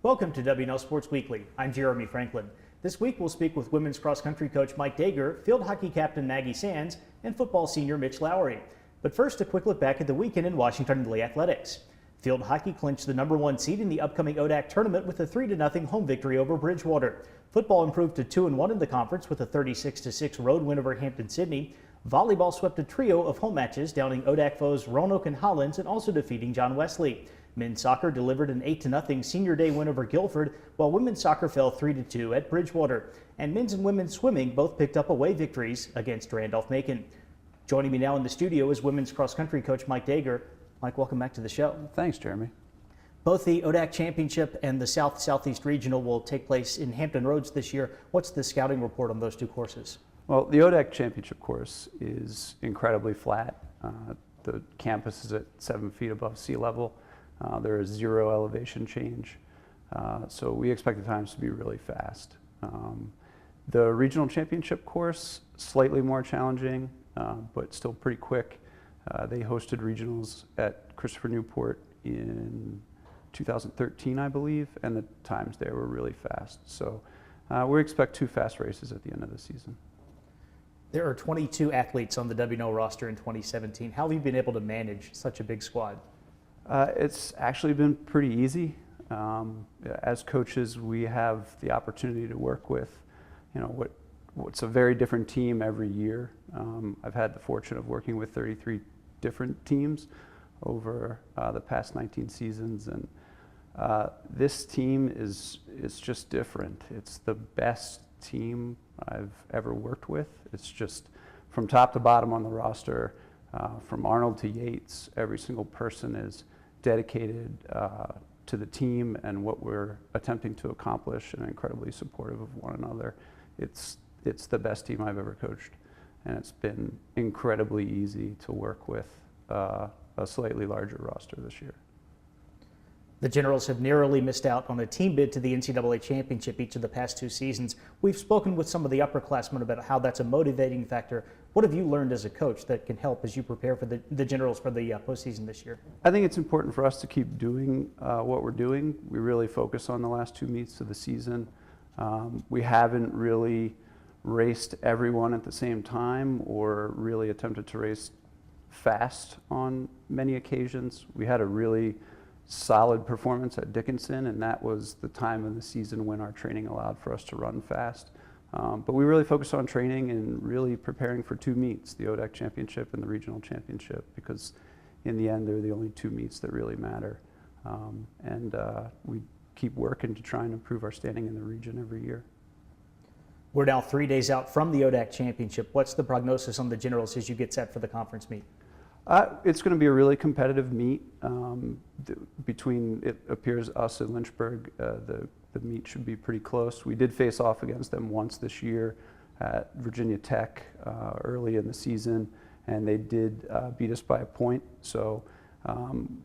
Welcome to WNL Sports Weekly. I'm Jeremy Franklin. This week we'll speak with women's cross-country coach Mike Dager, field hockey captain Maggie Sands, and football senior Mitch Lowery. But first, a quick look back at the weekend in Washington under the Athletics. Field hockey clinched the #1 seed in the upcoming ODAC tournament with a 3-0 home victory over Bridgewater. Football improved to 2-1 in the conference with a 36-6 road win over Hampton-Sydney. Volleyball swept a trio of home matches, downing ODAC foes Roanoke and Hollins and also defeating John Wesley. Men's soccer delivered an 8-0 senior day win over Guilford, while women's soccer fell 3-2 at Bridgewater. And men's and women's swimming both picked up away victories against Randolph-Macon. Joining me now in the studio is women's cross-country coach Mike Dager. Mike, welcome back to the show. Thanks, Jeremy. Both the ODAC Championship and the South-Southeast Regional will take place in Hampton Roads this year. What's the scouting report on those two courses? Well, the ODAC Championship course is incredibly flat. The campus is at 7 feet above sea level. There is 0 elevation change, so we expect the times to be really fast. The Regional Championship course, slightly more challenging, but still pretty quick. They hosted regionals at Christopher Newport in 2013, I believe, and the times there were really fast. So we expect 2 fast races at the end of the season. There are 22 athletes on the WNL roster in 2017. How have you been able to manage such a big squad? It's actually been pretty easy. As coaches, we have the opportunity to work with, what's a very different team every year. I've had the fortune of working with 33 different teams over the past 19 seasons, and this team is just different. It's the best team I've ever worked with. It's just from top to bottom on the roster, from Arnold to Yates, every single person is dedicated to the team and what we're attempting to accomplish, and incredibly supportive of one another. It's the best team I've ever coached, and it's been incredibly easy to work with a slightly larger roster this year. The Generals have narrowly missed out on a team bid to the NCAA championship each of the past 2 seasons. We've spoken with some of the upperclassmen about how that's a motivating factor. What have you learned as a coach that can help as you prepare for the Generals for the postseason this year? I think it's important for us to keep doing what we're doing. We really focus on the last 2 meets of the season. We haven't really raced everyone at the same time or really attempted to race fast on many occasions. We had a really solid performance at Dickinson, and that was the time of the season when our training allowed for us to run fast. But we really focused on training and really preparing for 2 meets, the ODAC Championship and the Regional Championship, because in the end they're the only 2 meets that really matter. We keep working to try and improve our standing in the region every year. We're now 3 days out from the ODAC Championship. What's the prognosis on the Generals as you get set for the conference meet? It's going to be a really competitive meet. Between, it appears, us and Lynchburg, the meet should be pretty close. We did face off against them once this year at Virginia Tech early in the season, and they did beat us by a point. So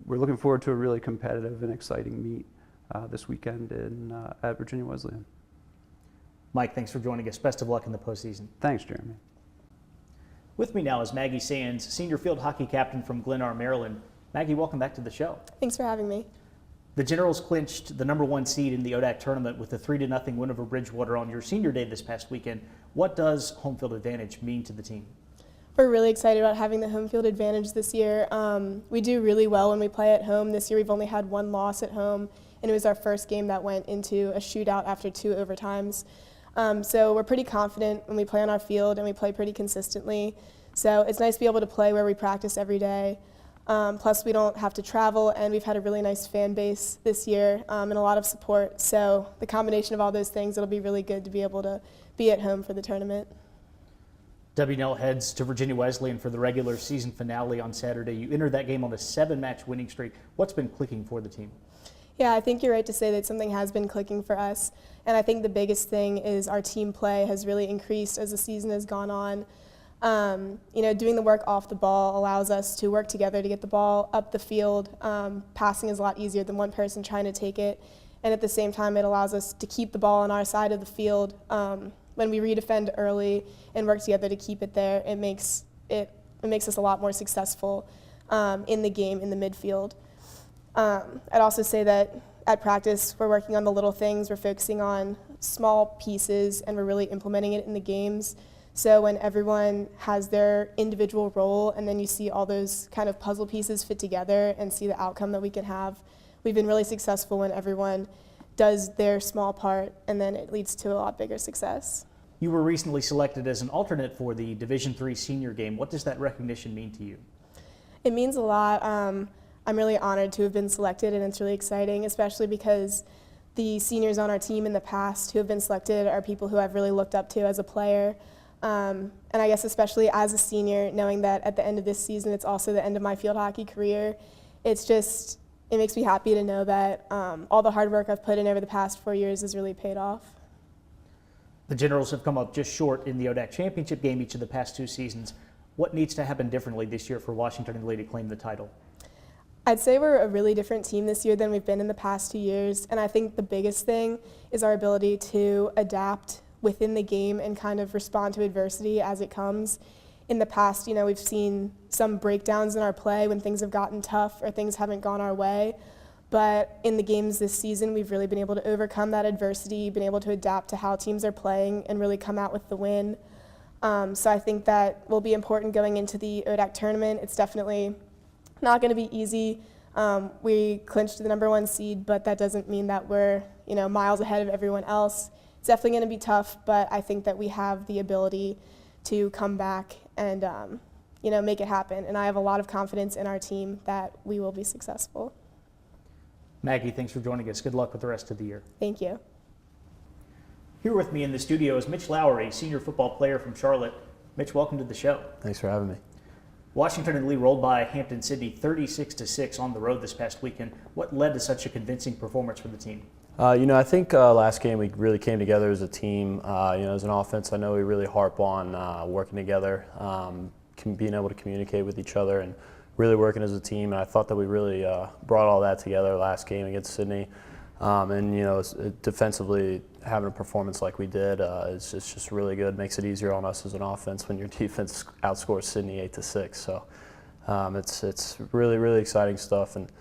we're looking forward to a really competitive and exciting meet this weekend at Virginia Wesleyan. Mike, thanks for joining us. Best of luck in the postseason. Thanks, Jeremy. With me now is Maggie Sands, senior field hockey captain from Glennar, Maryland. Maggie, welcome back to the show. Thanks for having me. The Generals clinched the #1 seed in the ODAC tournament with a 3-0 win over Bridgewater on your senior day this past weekend. What does home field advantage mean to the team? We're really excited about having the home field advantage this year. We do really well when we play at home. This year we've only had 1 loss at home, and it was our first game that went into a shootout after 2 overtimes. So we're pretty confident when we play on our field, and we play pretty consistently. So it's nice to be able to play where we practice every day. Plus we don't have to travel, and we've had a really nice fan base this year and a lot of support. So the combination of all those things, it'll be really good to be able to be at home for the tournament. WNL heads to Virginia Wesleyan for the regular season finale on Saturday. You entered that game on a 7-match winning streak. What's been clicking for the team? Yeah, I think you're right to say that something has been clicking for us. And I think the biggest thing is our team play has really increased as the season has gone on. Doing the work off the ball allows us to work together to get the ball up the field. Passing is a lot easier than one person trying to take it. And at the same time, it allows us to keep the ball on our side of the field. When we redefend early and work together to keep it there, it makes us a lot more successful in the game, in the midfield. I'd also say that at practice, we're working on the little things, we're focusing on small pieces, and we're really implementing it in the games. So when everyone has their individual role and then you see all those kind of puzzle pieces fit together and see the outcome that we can have, we've been really successful when everyone does their small part, and then it leads to a lot bigger success. You were recently selected as an alternate for the Division III senior game. What does that recognition mean to you? It means a lot. I'm really honored to have been selected, and it's really exciting, especially because the seniors on our team in the past who have been selected are people who I've really looked up to as a player. And I guess especially as a senior, knowing that at the end of this season it's also the end of my field hockey career, it makes me happy to know that all the hard work I've put in over the past 4 years has really paid off. The Generals have come up just short in the ODAC championship game each of the past 2 seasons. What needs to happen differently this year for Washington and Lee to claim the title? I'd say we're a really different team this year than we've been in the past 2 years, and I think the biggest thing is our ability to adapt within the game and kind of respond to adversity as it comes. In the past, we've seen some breakdowns in our play when things have gotten tough or things haven't gone our way, but in the games this season, we've really been able to overcome that adversity, been able to adapt to how teams are playing, and really come out with the win. So I think that will be important going into the ODAC tournament. It's definitely not going to be easy. We clinched the #1 seed, but that doesn't mean that we're miles ahead of everyone else. It's definitely going to be tough, but I think that we have the ability to come back and make it happen. And I have a lot of confidence in our team that we will be successful. Maggie, thanks for joining us. Good luck with the rest of the year. Thank you. Here with me in the studio is Mitch Lowery, senior football player from Charlotte. Mitch, welcome to the show. Thanks for having me. Washington and Lee rolled by Hampton-Sydney 36-6 on the road this past weekend. What led to such a convincing performance for the team? I think last game we really came together as a team. As an offense, I know we really harp on working together, being able to communicate with each other, and really working as a team. And I thought that we really brought all that together last game against Sydney. Defensively, having a performance like we did is just really good. Makes it easier on us as an offense when your defense outscores Sydney 8-6. So it's really, really exciting stuff, and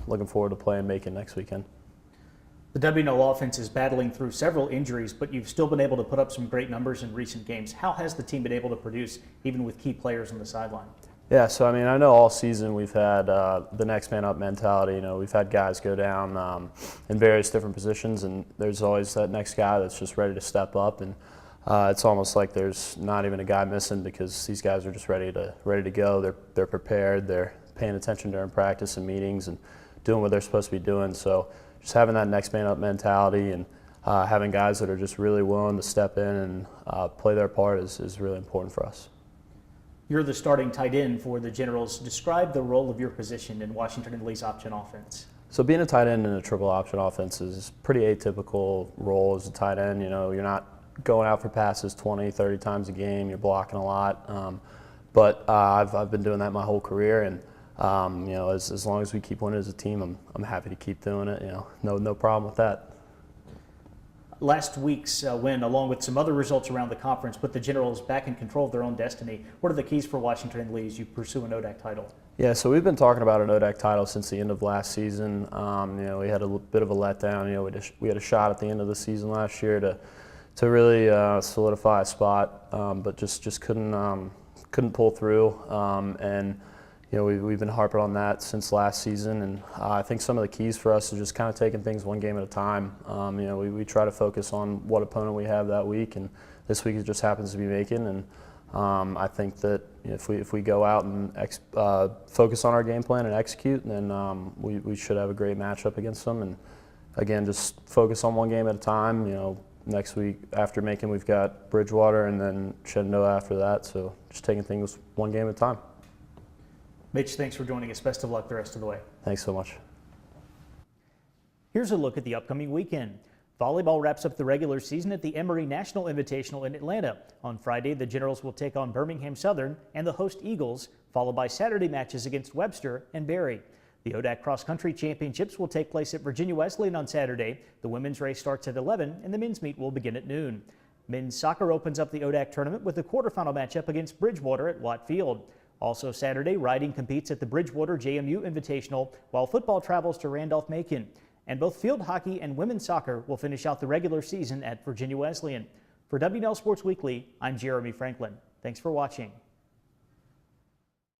looking forward to playing Macon next weekend. The WNO offense is battling through several injuries, but you've still been able to put up some great numbers in recent games. How has the team been able to produce, even with key players on the sideline? Yeah, so I know all season we've had the next man up mentality. We've had guys go down in various different positions, and there's always that next guy that's just ready to step up. And it's almost like there's not even a guy missing, because these guys are just ready to go. They're prepared. They're paying attention during practice and meetings and doing what they're supposed to be doing. So just having that next man up mentality and having guys that are just really willing to step in and play their part is really important for us. You're the starting tight end for the Generals. Describe the role of your position in Washington and Lee's option offense. So being a tight end in a triple option offense is a pretty atypical role as a tight end. You're not going out for passes 20, 30 times a game. You're blocking a lot. But I've been doing that my whole career, and as long as we keep winning as a team, I'm happy to keep doing it. No problem with that. Last week's win, along with some other results around the conference, put the Generals back in control of their own destiny. What are the keys for Washington and Lee as you pursue an ODAC title? Yeah, so we've been talking about an ODAC title since the end of last season. We had a bit of a letdown. We had a shot at the end of the season last year to really solidify a spot, but just couldn't pull through. We've been harping on that since last season, and I think some of the keys for us is just kind of taking things one game at a time. We try to focus on what opponent we have that week, and this week it just happens to be Macon. And I think that if we go out and focus on our game plan and execute, then we should have a great matchup against them. And again, just focus on one game at a time. Next week after Macon, we've got Bridgewater and then Shenandoah after that. So just taking things one game at a time. Mitch, thanks for joining us. Best of luck the rest of the way. Thanks so much. Here's a look at the upcoming weekend. Volleyball wraps up the regular season at the Emory National Invitational in Atlanta. On Friday, the Generals will take on Birmingham Southern and the host Eagles, followed by Saturday matches against Webster and Berry. The ODAC Cross Country Championships will take place at Virginia Wesleyan on Saturday. The women's race starts at 11 and the men's meet will begin at noon. Men's soccer opens up the ODAC tournament with a quarterfinal matchup against Bridgewater at Watt Field. Also Saturday, riding competes at the Bridgewater JMU Invitational, while football travels to Randolph-Macon. and both field hockey and women's soccer will finish out the regular season at Virginia Wesleyan. For WNL Sports Weekly, I'm Jeremy Franklin. Thanks for watching.